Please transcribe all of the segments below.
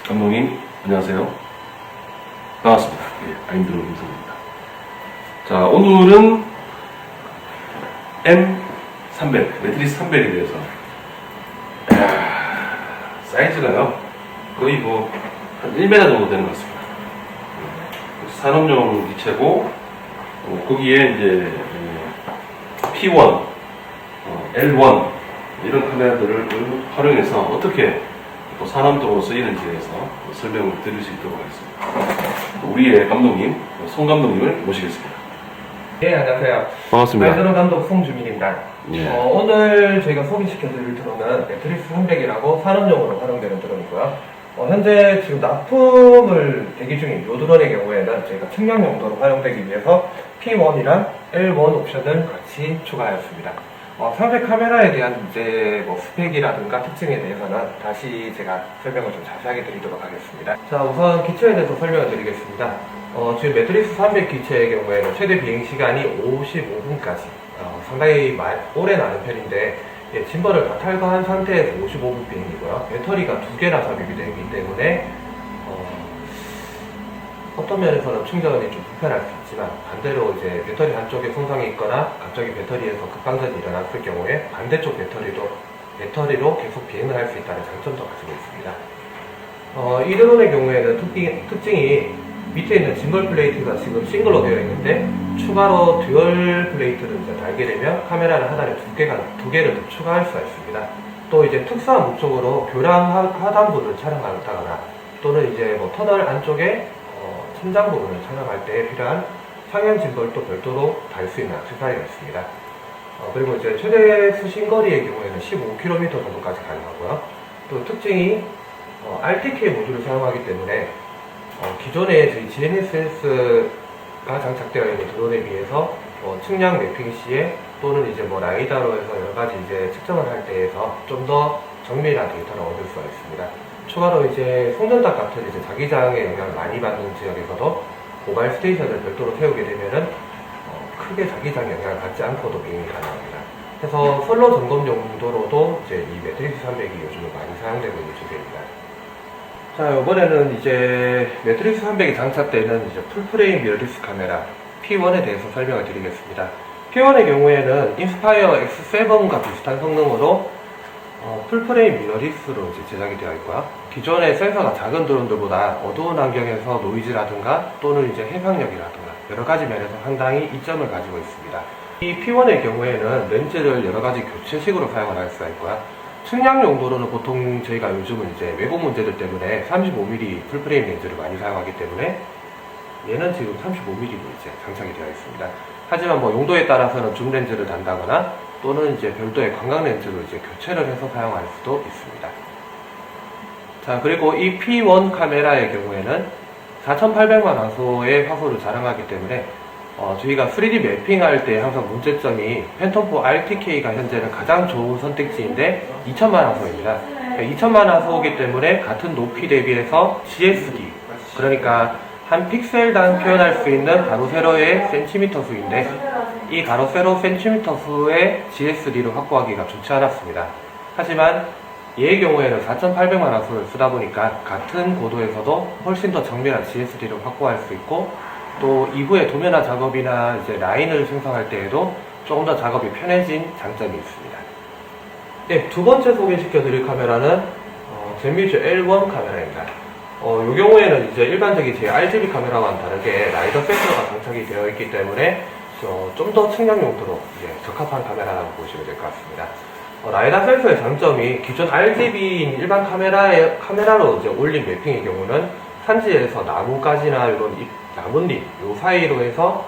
감독님, 안녕하세요. 반갑습니다. 예, 아임드로 임성입니다. 자, 오늘은 M300, 매트리스 300에 대해서. 사이즈가요, 거의 한 1m 정도 되는 것 같습니다. 산업용 기체고, 거기에 이제 P1, L1, 이런 카메라들을 활용해서 어떻게 또 산업적으로 쓰이는지에 대해서 설명을 드릴 수 있도록 하겠습니다. 우리의 감독님, 송 감독님을 모시겠습니다. 네, 안녕하세요. 반갑습니다. 아이드로 감독 송주민입니다. 예. 오늘 저희가 소개시켜드릴 드론은 매트리스 300이라고 산업용으로 활용되는 드론이고요. 현재 지금 납품을 대기 중인 이 드론의 경우에는 저희가 측량 용도로 활용되기 위해서 P1이랑 L1 옵션을 같이 추가하였습니다. 상세 카메라에 대한 이제 스펙이라든가 특징에 대해서는 다시 제가 설명을 좀 자세하게 드리도록 하겠습니다. 자, 우선 기체에 대해서 설명을 드리겠습니다. 지금 매트리스 300 기체의 경우에는 최대 비행 시간이 55분까지 상당히 오래 나는 편인데, 짐벌을 다 탈거한 상태에서 55분 비행이고요. 배터리가 2개나 삽입이 되어 있기 때문에 어떤 면에서는 충전이 좀 불편할 수 있지만, 반대로 이제 배터리 한쪽에 손상이 있거나 갑자기 배터리에서 급방전이 일어났을 경우에 반대쪽 배터리로 계속 비행을 할 수 있다는 장점도 가지고 있습니다. 이 드론의 경우에는 특징이 밑에 있는 짐벌 플레이트가 지금 싱글로 되어 있는데, 추가로 듀얼 플레이트를 이제 달게 되면 카메라를 하단에 두 개를 더 추가할 수가 있습니다. 또 이제 특수한 목적으로 교량 하단부를 촬영한다거나, 또는 이제 터널 안쪽에 천장 부분을 촬영할 때 필요한 상향 짐벌도 별도로 달 수 있는 액세서리가 있습니다. 그리고 이제 최대 수신거리의 경우에는 15km 정도까지 가능하고요. 또 특징이 RTK 모듈을 사용하기 때문에 기존의 저희 GNSS가 장착되어 있는 드론에 비해서 측량 매핑 시에 또는 이제 라이다로 해서 여러 가지 이제 측정을 할 때에서 좀 더 정밀한 데이터를 얻을 수가 있습니다. 추가로 이제 송전탑 같은 이제 자기장의 영향을 많이 받는 지역에서도 모바일 스테이션을 별도로 세우게 되면은 크게 자기장 영향을 받지 않고도 비행이 가능합니다. 그래서 선로 점검 용도로도 이제 이 매트리스 300이 요즘에 많이 사용되고 있는 주제입니다. 자, 이번에는 이제 매트리스 300이 장착되는 이제 풀프레임 미러리스 카메라 P1에 대해서 설명을 드리겠습니다. P1의 경우에는 인스파이어 X7과 비슷한 성능으로 풀프레임 미러리스로 이제 제작이 되어 있고요. 기존의 센서가 작은 드론들보다 어두운 환경에서 노이즈라든가 또는 이제 해상력이라든가 여러 가지 면에서 상당히 이점을 가지고 있습니다. 이 P1의 경우에는 렌즈를 여러 가지 교체식으로 사용을 할 수가 있고요. 측량 용도로는 보통 저희가 요즘은 이제 외부 문제들 때문에 35mm 풀프레임 렌즈를 많이 사용하기 때문에 얘는 지금 35mm로 이제 장착이 되어 있습니다. 하지만 용도에 따라서는 줌 렌즈를 단다거나 또는 이제 별도의 관광 렌즈로 이제 교체를 해서 사용할 수도 있습니다. 자, 그리고 이 P1 카메라의 경우에는 4800만 화소의 화소를 자랑하기 때문에 저희가 3D 매핑할 때 항상 문제점이 팬텀4 RTK가 현재는 가장 좋은 선택지인데 2000만 화소입니다. 2000만 화소이기 때문에 같은 높이 대비해서 GSD, 그러니까 한 픽셀당 표현할 수 있는 가로 세로의 센티미터 수인데, 이 가로 세로 센티미터 수의 GSD를 확보하기가 좋지 않았습니다. 하지만 얘의 경우에는 4800만 화소를 쓰다 보니까 같은 고도에서도 훨씬 더 정밀한 GSD를 확보할 수 있고, 또 이후에 도면화 작업이나 이제 라인을 생성할 때에도 조금 더 작업이 편해진 장점이 있습니다. 네, 두 번째 소개시켜 드릴 카메라는 젠뮤즈 L1 카메라입니다. 이 경우에는 이제 일반적인 제 RGB 카메라와는 다르게 라이더 센서가 장착이 되어 있기 때문에 좀 더 측량 용도로 적합한 카메라라고 보시면 될 것 같습니다. 라이더 센서의 장점이 기존 RGB인 일반 카메라로 이제 올린 매핑의 경우는 산지에서 나무가지나 이런 나뭇잎 요 사이로 해서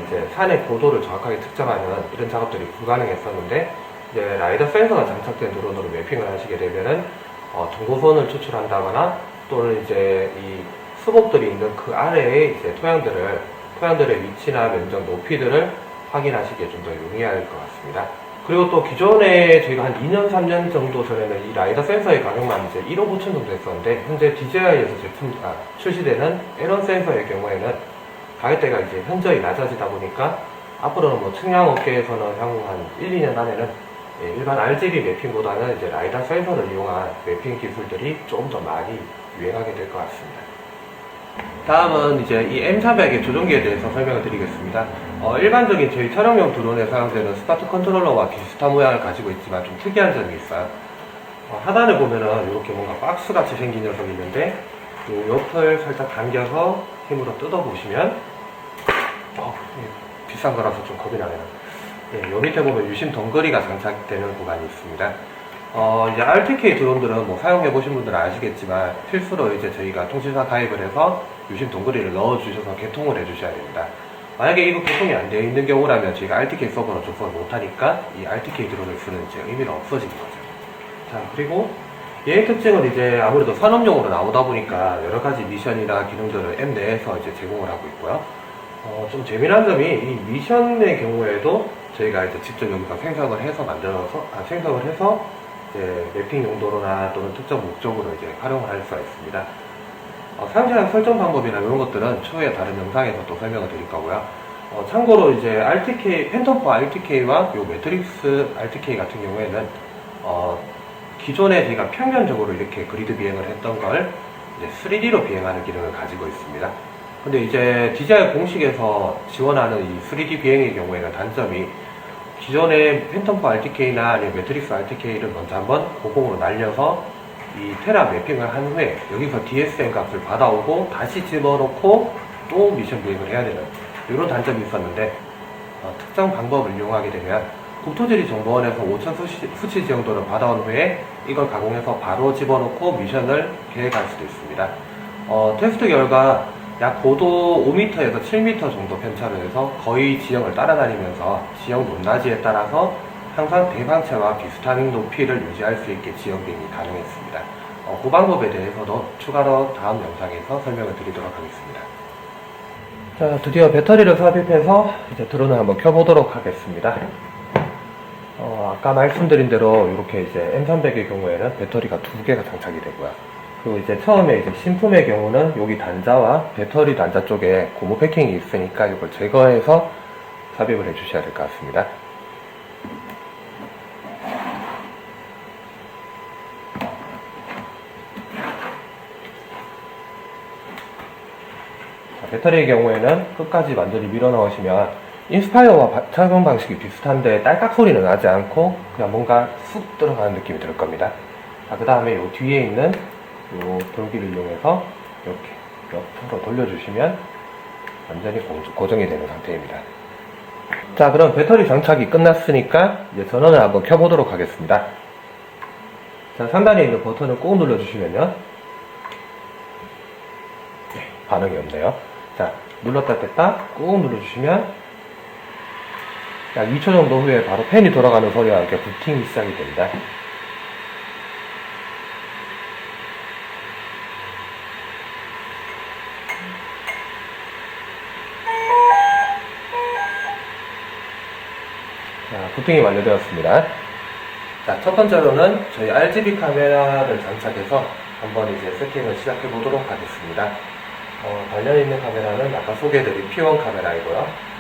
이제 산의 고도를 정확하게 측정하는 이런 작업들이 불가능했었는데, 이제 라이더 센서가 장착된 드론으로 매핑을 하시게 되면은 동고선을 추출한다거나 또는 이제 이 수복들이 있는 그 아래에 이제 토양들의 위치나 면적, 높이들을 확인하시기에 좀 더 용이할 것 같습니다. 그리고 또 기존에 저희가 한 2년, 3년 정도 전에는 이 라이더 센서의 가격만 이제 1억 5천 정도 했었는데, 현재 DJI에서 출시되는 에런 센서의 경우에는 가격대가 이제 현저히 낮아지다 보니까 앞으로는 측량 업계에서는 향후 한 1, 2년 안에는 일반 RGB 매핑보다는 이제 라이더 센서를 이용한 매핑 기술들이 조금 더 많이 유행하게 될 것 같습니다. 다음은 이제 이 M400의 조종기에 대해서 설명을 드리겠습니다. 일반적인 저희 촬영용 드론에 사용되는 스타트 컨트롤러와 비슷한 모양을 가지고 있지만 좀 특이한 점이 있어요. 하단에 보면은 이렇게 뭔가 박스같이 생긴 녀석이 있는데 이 옆을 살짝 당겨서 힘으로 뜯어보시면 비싼 거라서 좀 겁이 나네요. 요 밑에 보면 유심 덩거리가 장착되는 구간이 있습니다. 이제 RTK 드론들은 뭐 사용해보신 분들은 아시겠지만 필수로 이제 저희가 통신사 가입을 해서 유심 동그리를 넣어주셔서 개통을 해주셔야 됩니다. 만약에 이거 개통이 안 되어 있는 경우라면 저희가 RTK 서버로 접속을 못하니까 이 RTK 드론을 쓰는 이제 의미가 없어지는 거죠. 자, 그리고 얘의 특징은 이제 아무래도 산업용으로 나오다 보니까 여러 가지 미션이나 기능들을 앱 내에서 이제 제공을 하고 있고요. 좀 재미난 점이 이 미션의 경우에도 저희가 이제 직접 여기서 생성을 해서 생성을 해서 이제 매핑 용도로나 또는 특정 목적으로 이제 활용을 할 수가 있습니다. 사용자 설정 방법이나 이런 것들은 추후에 다른 영상에서 또 설명을 드릴 거고요. 참고로 이제 RTK, 팬텀4 RTK와 요 매트릭스 RTK 같은 경우에는 기존에 저희가 평면적으로 이렇게 그리드 비행을 했던 걸 이제 3D로 비행하는 기능을 가지고 있습니다. 근데 이제 DJI 공식에서 지원하는 이 3D 비행의 경우에는 단점이 기존의 팬텀4 RTK나 아니면 매트릭스 RTK를 먼저 한번 고공으로 날려서 이 테라 매핑을 한 후에 여기서 DSM 값을 받아오고 다시 집어넣고 또 미션 비행을 해야 되는 이런 단점이 있었는데 특정 방법을 이용하게 되면 국토지리정보원에서 5천 수치 지형도를 받아온 후에 이걸 가공해서 바로 집어넣고 미션을 계획할 수도 있습니다. 테스트 결과 약 고도 5m에서 7m 정도 편차를 해서 거의 지형을 따라다니면서 지형 높낮이에 따라서 항상 대방체와 비슷한 높이를 유지할 수 있게 지형 비행이 가능했습니다. 그 방법에 대해서도 추가로 다음 영상에서 설명을 드리도록 하겠습니다. 자, 드디어 배터리를 삽입해서 이제 드론을 한번 켜보도록 하겠습니다. 아까 말씀드린 대로 이렇게 이제 M300의 경우에는 배터리가 2개가 장착이 되고요. 그리고 이제 처음에 이제 신품의 경우는 여기 단자와 배터리 단자 쪽에 고무 패킹이 있으니까 이걸 제거해서 삽입을 해주셔야 될 것 같습니다. 배터리의 경우에는 끝까지 완전히 밀어 넣으시면 인스파이어와 착용 방식이 비슷한데 딸깍 소리는 나지 않고 그냥 뭔가 쑥 들어가는 느낌이 들 겁니다. 자, 그 다음에 이 뒤에 있는 이 돌기를 이용해서 이렇게 옆으로 돌려주시면 완전히 고정이 되는 상태입니다. 자, 그럼 배터리 장착이 끝났으니까 이제 전원을 한번 켜보도록 하겠습니다. 자, 상단에 있는 버튼을 꾹 눌러주시면요. 반응이 없네요. 자, 눌렀다 뺐다 꾹 눌러주시면 약 2초 정도 후에 바로 팬이 돌아가는 소리와 함께 부팅이 시작이 됩니다. 자, 부팅이 완료되었습니다. 자, 첫 번째로는 저희 RGB 카메라를 장착해서 한번 이제 세팅을 시작해 보도록 하겠습니다. 달려있는 카메라는 아까 소개해드린 P1 카메라이고요.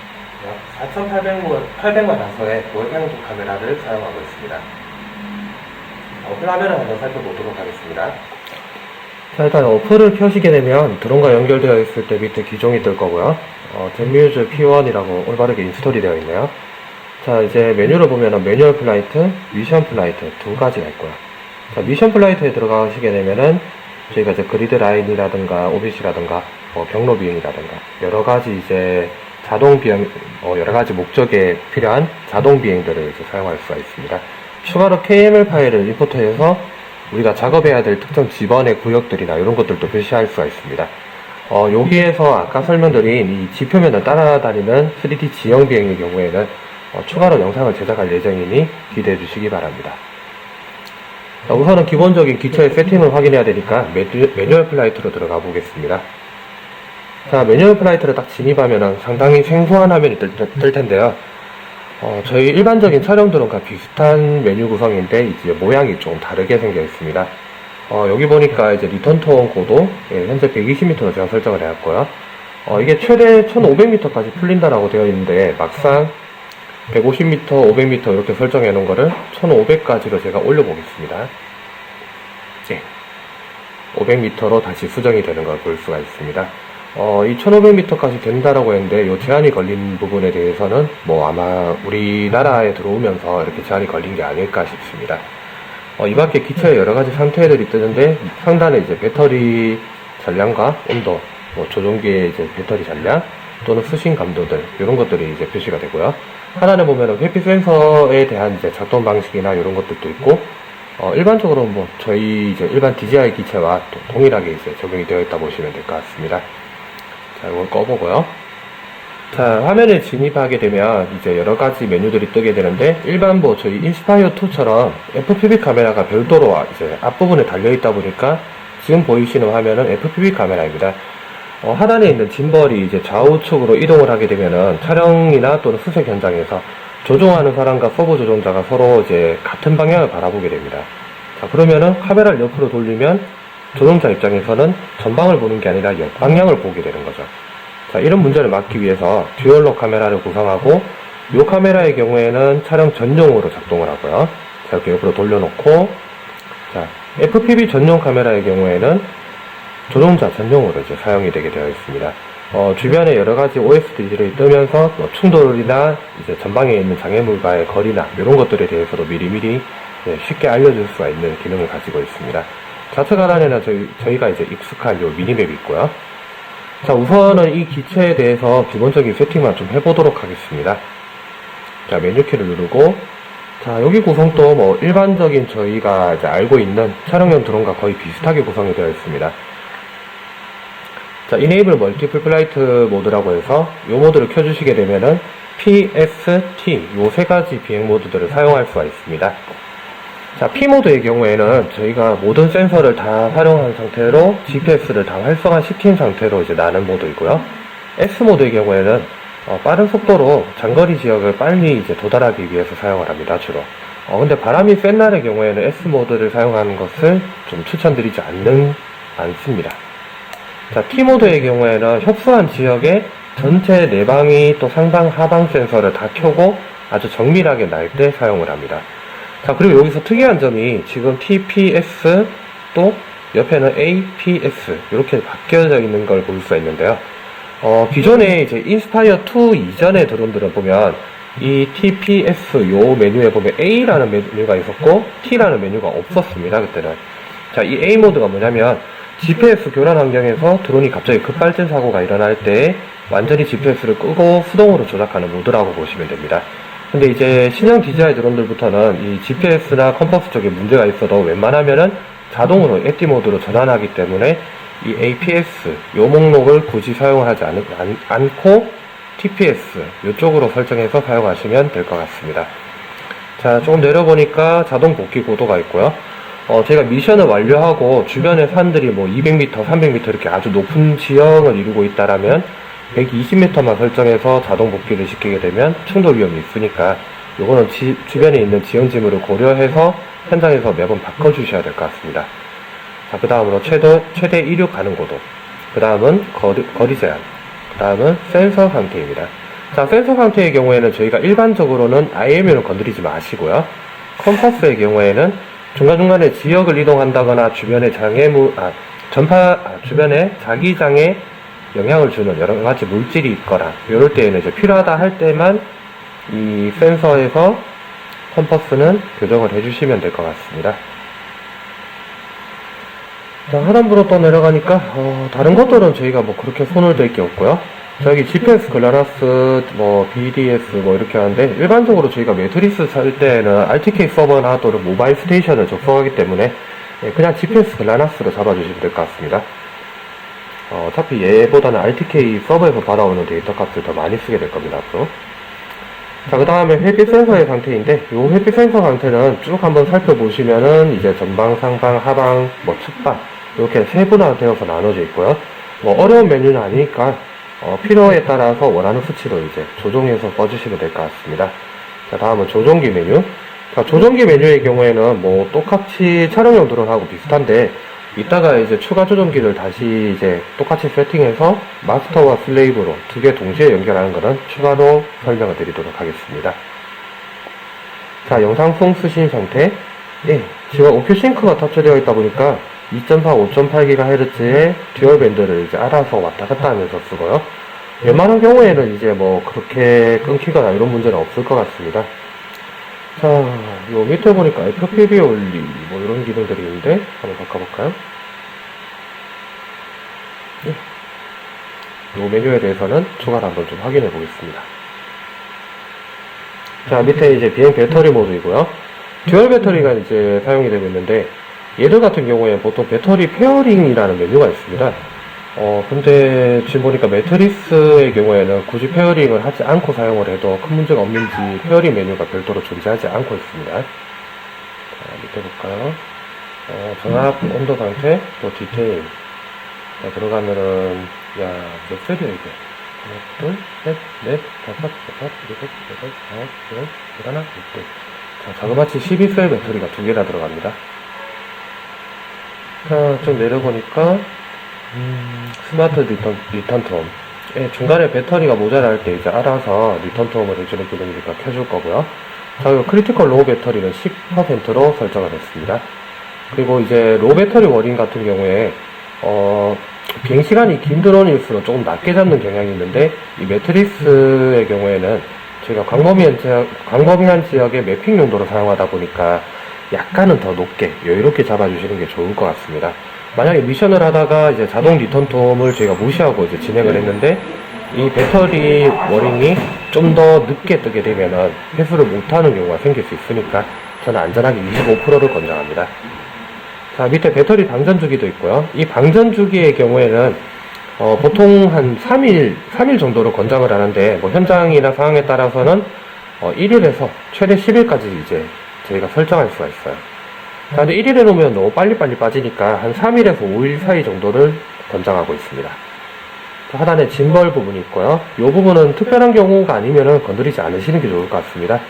약 4800만 단서의 고해상도 카메라를 사용하고 있습니다. 어플 화면을 한번 살펴보도록 하겠습니다. 자, 일단 어플을 켜시게 되면 드론과 연결되어 있을 때 밑에 기종이 뜰 거고요. 젠뮤즈 P1이라고 올바르게 인스톨이 되어 있네요. 자, 이제 메뉴를 보면은 매뉴얼 플라이트, 미션 플라이트 두 가지가 있고요. 자, 미션 플라이트에 들어가시게 되면은 저희가 이제 그리드 라인이라든가 오빗이라든가 경로 비행이라든가 여러 가지 이제 자동 비행, 여러 가지 목적에 필요한 자동 비행들을 이제 사용할 수가 있습니다. 추가로 KML 파일을 임포트해서 우리가 작업해야 될 특정 지번의 구역들이나 이런 것들도 표시할 수가 있습니다. 여기에서 아까 설명드린 이 지표면을 따라다니는 3D 지형 비행의 경우에는 추가로 영상을 제작할 예정이니 기대해 주시기 바랍니다. 자, 우선은 기본적인 기체의 세팅을 확인해야 되니까 매뉴얼 플라이트로 들어가 보겠습니다. 자, 매뉴얼 플라이트를 딱 진입하면은 상당히 생소한 화면이 뜰 텐데요. 저희 일반적인 촬영 드론과 비슷한 메뉴 구성인데 이제 모양이 좀 다르게 생겨 있습니다. 여기 보니까 이제 리턴 톤 고도 현재 120m로 제가 설정을 해놨고요. 이게 최대 1500m까지 풀린다라고 되어 있는데 막상 150m, 500m 이렇게 설정해 놓은 거를 1500까지로 제가 올려보겠습니다. 네. 1500m로 다시 수정이 되는 걸 볼 수가 있습니다. 이 1500m까지 된다라고 했는데 이 제한이 걸린 부분에 대해서는 뭐 아마 우리나라에 들어오면서 이렇게 제한이 걸린 게 아닐까 싶습니다. 이 밖에 기체의 여러 가지 상태들이 뜨는데 상단에 이제 배터리 전량과 온도, 뭐 조종기의 이제 배터리 전량 또는 수신 감도들 이런 것들이 이제 표시가 되고요. 하단에 보면은 회피 센서에 대한 이제 작동 방식이나 이런 것들도 있고 일반적으로 뭐 저희 이제 일반 DJI 기체와 또 동일하게 이제 적용이 되어 있다 보시면 될 것 같습니다. 자, 이걸 꺼보고요. 자, 화면에 진입하게 되면 이제 여러 가지 메뉴들이 뜨게 되는데 일반 뭐 저희 인스파이어 2처럼 FPV 카메라가 별도로 이제 앞부분에 달려 있다 보니까 지금 보이시는 화면은 FPV 카메라입니다. 하단에 있는 짐벌이 이제 좌우측으로 이동을 하게 되면은 촬영이나 또는 수색 현장에서 조종하는 사람과 서버 조종자가 서로 이제 같은 방향을 바라보게 됩니다. 자, 그러면은 카메라를 옆으로 돌리면 조종자 입장에서는 전방을 보는 게 아니라 옆방향을 보게 되는 거죠. 자, 이런 문제를 막기 위해서 듀얼로 카메라를 구성하고 이 카메라의 경우에는 촬영 전용으로 작동을 하고요. 자, 이렇게 옆으로 돌려놓고 자, FPV 전용 카메라의 경우에는 조종자 전용으로 이제 사용이 되게 되어 있습니다. 주변에 여러 가지 OS들이 뜨면서 충돌이나 이제 전방에 있는 장애물과의 거리나 이런 것들에 대해서도 미리미리 쉽게 알려줄 수가 있는 기능을 가지고 있습니다. 좌측 하단에는 저희가 이제 익숙한 요 미니맵이 있고요. 자, 우선은 이 기체에 대해서 기본적인 세팅만 좀 해보도록 하겠습니다. 자, 메뉴키를 누르고 자, 여기 구성도 뭐 일반적인 저희가 이제 알고 있는 촬영용 드론과 거의 비슷하게 구성이 되어 있습니다. 자, Enable Multiple Flight 모드라고 해서 이 모드를 켜주시게 되면은 PST 요 세 가지 비행 모드들을 사용할 수가 있습니다. 자, P 모드의 경우에는 저희가 모든 센서를 다 활용한 상태로 GPS를 다 활성화시킨 상태로 이제 나는 모드이고요. S 모드의 경우에는 빠른 속도로 장거리 지역을 빨리 이제 도달하기 위해서 사용을 합니다, 주로. 근데 바람이 센 날의 경우에는 S 모드를 사용하는 것을 좀 추천드리지 않습니다. 자, T 모드의 경우에는 협소한 지역에 전체 내방위 또 상방 하방 센서를 다 켜고 아주 정밀하게 날 때 사용을 합니다. 자, 그리고 여기서 특이한 점이 지금 TPS 또 옆에는 APS 이렇게 바뀌어져 있는 걸 볼 수가 있는데요. 기존에 이제 인스파이어 2 이전의 드론들은 보면 이 TPS 요 메뉴에 보면 A라는 메뉴가 있었고 T라는 메뉴가 없었습니다, 그때는. 자, 이 A 모드가 뭐냐면 GPS 교란 환경에서 드론이 갑자기 급발진 사고가 일어날 때 완전히 GPS를 끄고 수동으로 조작하는 모드라고 보시면 됩니다. 근데 이제 신형 DJI 드론들부터는 이 GPS나 컴퍼스 쪽에 문제가 있어도 웬만하면은 자동으로 에티 모드로 전환하기 때문에 이 APS 요 목록을 굳이 사용을 하지 않고 TPS 이쪽으로 설정해서 사용하시면 될 것 같습니다. 자, 조금 내려보니까 자동 복귀 고도가 있고요. 제가 미션을 완료하고 주변의 산들이 뭐 200m, 300m 이렇게 아주 높은 지형을 이루고 있다라면 120m만 설정해서 자동 복귀를 시키게 되면 충돌 위험이 있으니까 요거는 주변에 있는 지형지물을 고려해서 현장에서 매번 바꿔주셔야 될 것 같습니다. 자, 그 다음으로 최대 이륙 가능 고도, 그 다음은 거리 제한, 그 다음은 센서 상태입니다. 자, 센서 상태의 경우에는 저희가 일반적으로는 IMU는 건드리지 마시고요. 컴퍼스의 경우에는 중간중간에 지역을 이동한다거나 주변에 주변에 자기장에 영향을 주는 여러 가지 물질이 있거나 이럴 때에는 이제 필요하다 할 때만 이 센서에서 컴퍼스는 교정을 해주시면 될 것 같습니다. 자, 하단부로 또 내려가니까 다른 것들은 저희가 뭐 그렇게 손을 댈 게 없고요. 자, 여기 GPS, 글라나스, 뭐 BDS 뭐 이렇게 하는데 일반적으로 저희가 매트리스 살 때는 RTK 서버나 또는 모바일 스테이션을 접속하기 때문에 그냥 GPS, 글라나스로 잡아주시면 될 것 같습니다. 어차피 얘보다는 RTK 서버에서 받아오는 데이터 값을 더 많이 쓰게 될 겁니다, 앞으로. 자, 그 다음에 햇빛 센서의 상태인데, 요 햇빛 센서 상태는 쭉 한번 살펴보시면은, 이제 전방, 상방, 하방, 뭐 측방, 이렇게 세분화되어서 나눠져 있고요. 뭐 어려운 메뉴는 아니니까, 필요에 따라서 원하는 수치로 이제 조종해서 꺼주시면 될 것 같습니다. 자, 다음은 조종기 메뉴. 자, 조종기 메뉴의 경우에는 뭐 똑같이 촬영용 드론하고 비슷한데, 이따가 이제 추가 조종기를 다시 이제 똑같이 세팅해서 마스터와 슬레이브로 두 개 동시에 연결하는 것은 추가로 설명을 드리도록 하겠습니다. 자, 영상송 수신 상태. 예, 지금 오큐 싱크가 탑재되어 있다 보니까 2.4, 5.8GHz의 듀얼 밴드를 이제 알아서 왔다 갔다 하면서 쓰고요. 웬만한 경우에는 이제 뭐 그렇게 끊기거나 이런 문제는 없을 것 같습니다. 자, 요 밑에 보니까 FPV 올리 뭐 이런 기능들이 있는데 한번 바꿔볼까요? 예. 요 메뉴에 대해서는 추가로 한번 좀 확인해 보겠습니다. 자, 밑에 이제 비행 배터리 모드이고요. 듀얼 배터리가 이제 사용이 되고 있는데, 얘들 같은 경우에 보통 배터리 페어링이라는 메뉴가 있습니다. 근데 지금 보니까 매트리스의 경우에는 굳이 페어링을 하지 않고 사용을 해도 큰 문제가 없는지 페어링 메뉴가 별도로 존재하지 않고 있습니다. 자, 밑에 볼까요? 전압, 온도 상태, 또 디테일. 자, 들어가면은, 야, 몇 셀이야, 이게? 하나, 둘, 셋, 넷, 다섯, 여섯, 일곱, 여덟, 아홉, 열, 11, 12. 자, 자그마치 12셀 배터리가 2개나 들어갑니다. 자, 좀 내려보니까, 스마트 리턴 톰. 예, 중간에 배터리가 모자랄 때 이제 알아서 리턴 톰을 해주는 기능이니까 켜줄 거고요. 자, 그리고 크리티컬 로우 배터리는 10%로 설정을 했습니다. 그리고 이제 로우 배터리 워링 같은 경우에, 비행시간이 긴 드론일수록 조금 낮게 잡는 경향이 있는데, 이 매트리스의 경우에는 저희가 광범위한 지역의 매핑 용도로 사용하다 보니까 약간은 더 높게, 여유롭게 잡아주시는 게 좋을 것 같습니다. 만약에 미션을 하다가 이제 자동 리턴 톰을 저희가 무시하고 이제 진행을 했는데, 이 배터리 워링이 좀 더 늦게 뜨게 되면은 회수를 못하는 경우가 생길 수 있으니까 저는 안전하게 25%를 권장합니다. 자, 밑에 배터리 방전 주기도 있고요. 이 방전 주기의 경우에는 보통 한 3일 정도로 권장을 하는데, 뭐 현장이나 상황에 따라서는 1일에서 최대 10일까지 이제 저희가 설정할 수가 있어요. 자, 근데 1일에 놓으면 너무 빨리빨리 빠지니까 한 3일에서 5일 사이 정도를 권장하고 있습니다. 자, 하단에 짐벌 부분이 있고요. 이 부분은 특별한 경우가 아니면은 건드리지 않으시는 게 좋을 것 같습니다.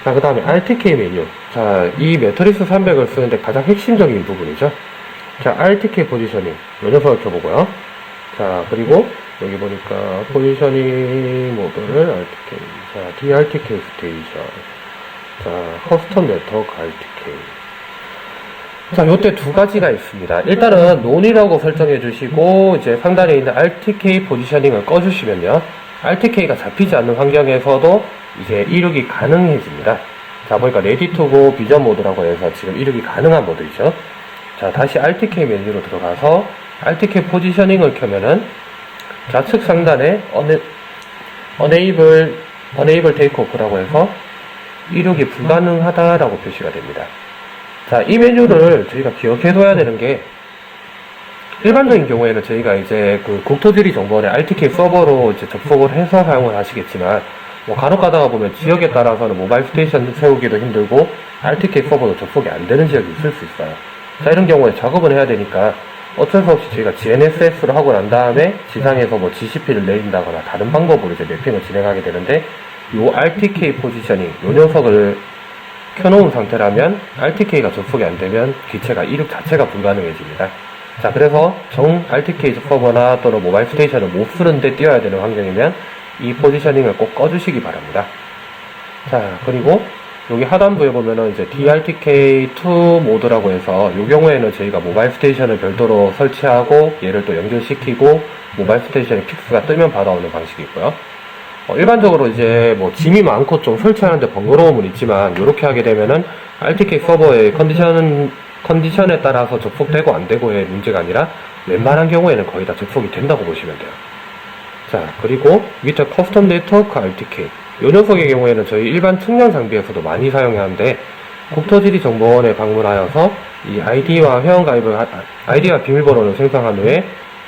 자, 그 다음에 RTK 메뉴. 자, 이 매트리스 300을 쓰는데 가장 핵심적인 부분이죠. 자, RTK 포지셔닝. 이 녀석을 켜보고요. 자, 그리고 여기 보니까 포지셔닝 모드를 RTK. 자, DRTK 스테이션. 자, 커스텀 네트워크 RTK. 자, 요때 두 가지가 있습니다. 일단은 논이라고 설정해 주시고, 이제 상단에 있는 RTK 포지셔닝을 꺼주시면요. RTK가 잡히지 않는 환경에서도 이제 이륙이 가능해집니다. 자, 보니까 레디 투고 비전 모드라고 해서 지금 이륙이 가능한 모드이죠. 자, 다시 RTK 메뉴로 들어가서 RTK 포지셔닝을 켜면은 좌측 상단에 Enable Takeoff라고 해서 이륙이 불가능하다라고 표시가 됩니다. 자, 이 메뉴를 저희가 기억해둬야 되는 게, 일반적인 경우에는 저희가 이제 그 국토지리 정보원의 RTK 서버로 이제 접속을 해서 사용을 하시겠지만, 뭐 간혹 가다가 보면 지역에 따라서는 모바일 스테이션 세우기도 힘들고 RTK 서버도 접속이 안 되는 지역이 있을 수 있어요. 자, 이런 경우에 작업을 해야 되니까 어쩔 수 없이 저희가 GNSS를 하고 난 다음에 지상에서 뭐 GCP를 내린다거나 다른 방법으로 이제 매핑을 진행하게 되는데, 요 RTK 포지셔닝, 요 녀석을 켜놓은 상태라면 RTK가 접속이 안 되면 기체가 이륙 자체가 불가능해집니다. 자, 그래서 정 RTK 서버나 또는 모바일 스테이션을 못 쓰는데 띄워야 되는 환경이면 이 포지셔닝을 꼭 꺼주시기 바랍니다. 자, 그리고 여기 하단부에 보면은 이제 DRTK2 모드라고 해서 이 경우에는 저희가 모바일 스테이션을 별도로 설치하고 얘를 또 연결시키고 모바일 스테이션에 픽스가 뜨면 받아오는 방식이 있고요. 일반적으로 이제 뭐 짐이 많고 좀 설치하는데 번거로움은 있지만, 이렇게 하게 되면은 RTK 서버의 컨디션에 따라서 접속되고 안 되고의 문제가 아니라 웬만한 경우에는 거의 다 접속이 된다고 보시면 돼요. 자, 그리고 밑에 커스텀 네트워크 RTK. 이 녀석의 경우에는 저희 일반 측량 장비에서도 많이 사용하는데, 국토지리 정보원에 방문하여서 이 아이디와 아이디와 비밀번호를 생성한 후에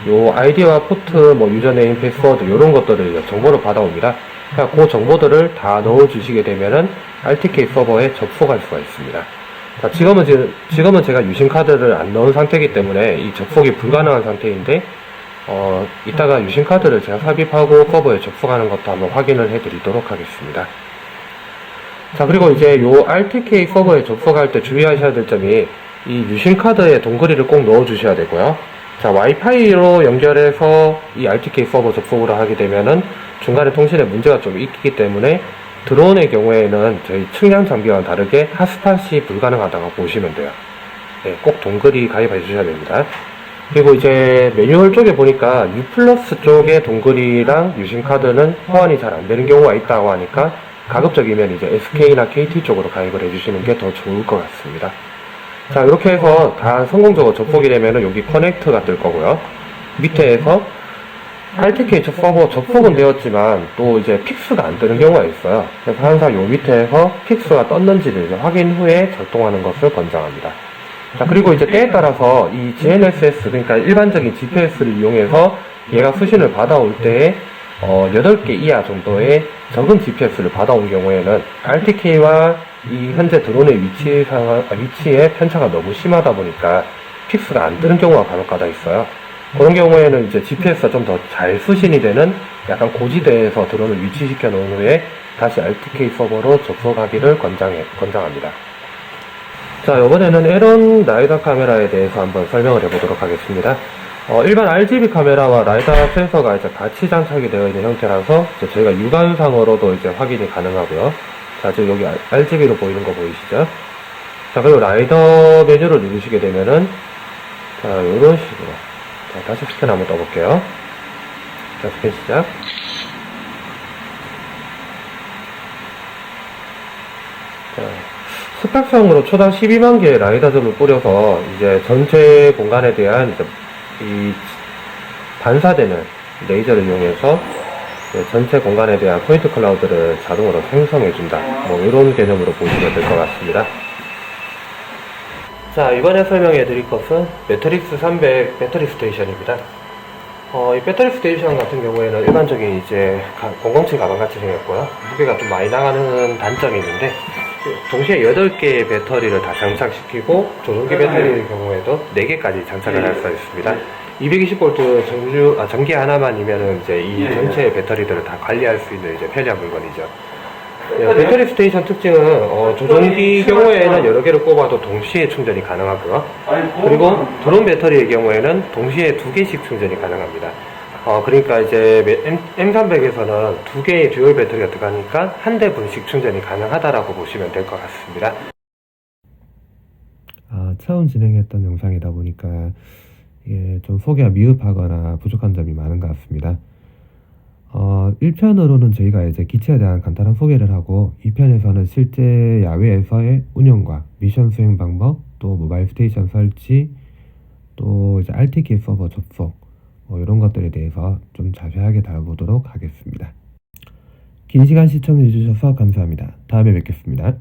요 아이디와 포트, 뭐 유저네임, 패스워드 이런 것들을 정보를 받아옵니다. 그러니까 그 정보들을 다 넣어주시게 되면은 RTK 서버에 접속할 수가 있습니다. 자, 지금은 제가 유심 카드를 안 넣은 상태이기 때문에 이 접속이 불가능한 상태인데, 이따가 유심 카드를 제가 삽입하고 서버에 접속하는 것도 한번 확인을 해드리도록 하겠습니다. 자, 그리고 이제 요 RTK 서버에 접속할 때 주의하셔야 될 점이, 이 유심 카드에 동그리를 꼭 넣어주셔야 되고요. 자, 와이파이로 연결해서 이 RTK 서버 접속을 하게 되면은 중간에 통신에 문제가 좀 있기 때문에 드론의 경우에는 저희 측량 장비와는 다르게 핫스팟이 불가능하다고 보시면 돼요. 네, 꼭 동글이 가입해 주셔야 됩니다. 그리고 이제 매뉴얼 쪽에 보니까 U 플러스 쪽에 동글이랑 유심카드는 호환이 잘 안 되는 경우가 있다고 하니까 가급적이면 이제 SK나 KT 쪽으로 가입을 해주시는 게 더 좋을 것 같습니다. 자, 이렇게 해서 다 성공적으로 접속이 되면은 여기 커넥트가 뜰 거고요. 밑에에서 RTK 서버 접속은 되었지만 또 이제 픽스가 안 뜨는 경우가 있어요. 그래서 항상 요 밑에에서 픽스가 떴는지를 이제 확인 후에 작동하는 것을 권장합니다. 자, 그리고 이제 때에 따라서 이 GNSS, 그러니까 일반적인 GPS를 이용해서 얘가 수신을 받아올 때에 8개 이하 정도의 적은 GPS를 받아온 경우에는 RTK와 이 현재 드론의 위치의 편차가 너무 심하다 보니까 픽스가 안 뜨는 경우가 간혹가다 있어요. 그런 경우에는 이제 GPS가 좀 더 잘 수신이 되는 약간 고지대에서 드론을 위치시켜 놓은 후에 다시 RTK 서버로 접속하기를 권장합니다. 자, 이번에는 에런 라이다 카메라에 대해서 한번 설명을 해보도록 하겠습니다. 일반 RGB 카메라와 라이다 센서가 이제 같이 장착이 되어 있는 형태라서 이제 저희가 육안상으로도 이제 확인이 가능하고요. 자, 지금 여기 RGB로 보이는 거 보이시죠? 자, 그리고 라이더 메뉴를 누르시게 되면은, 자, 이런 식으로. 자, 다시 스캔 한번 떠볼게요. 자, 스캔 시작. 자, 스펙상으로 초당 12만 개의 라이다점을 뿌려서 이제 전체 공간에 대한 이제 이 반사되는 레이저를 이용해서 전체 공간에 대한 포인트 클라우드를 자동으로 생성해준다. 뭐 이런 개념으로 보시면 될 것 같습니다. 자, 이번에 설명해 드릴 것은 매트릭스 300 배터리 스테이션입니다. 이 배터리 스테이션 같은 경우에는 일반적인 이제 007 가방 같이 생겼고요. 무게가 좀 많이 나가는 단점이 있는데, 동시에 8개의 배터리를 다 장착시키고 조종기 배터리의 경우에도 4개까지 장착을 할 수 있습니다. 220V 전기 하나만이면은 이제 이 전체 배터리들을 다 관리할 수 있는 이제 편리한 물건이죠. 배터리 스테이션 특징은 조종기 경우에는 여러 개를 꼽아도 동시에 충전이 가능하고요. 그리고 드론 배터리의 경우에는 동시에 2개씩 충전이 가능합니다. 그러니까 이제 M300에서는 2개의 듀얼 배터리가 들어가니까 한 대 분씩 충전이 가능하다라고 보시면 될 것 같습니다. 처음 진행했던 영상이다 보니까 좀 소개가 미흡하거나 부족한 점이 많은 것 같습니다. 1편으로는 저희가 이제 기체에 대한 간단한 소개를 하고 2편에서는 실제 야외에서의 운영과 미션 수행 방법, 또 모바일 스테이션 설치, 또 이제 RTK 서버 접속, 이런 것들에 대해서 좀 자세하게 다뤄보도록 하겠습니다. 긴 시간 시청해 주셔서 감사합니다. 다음에 뵙겠습니다.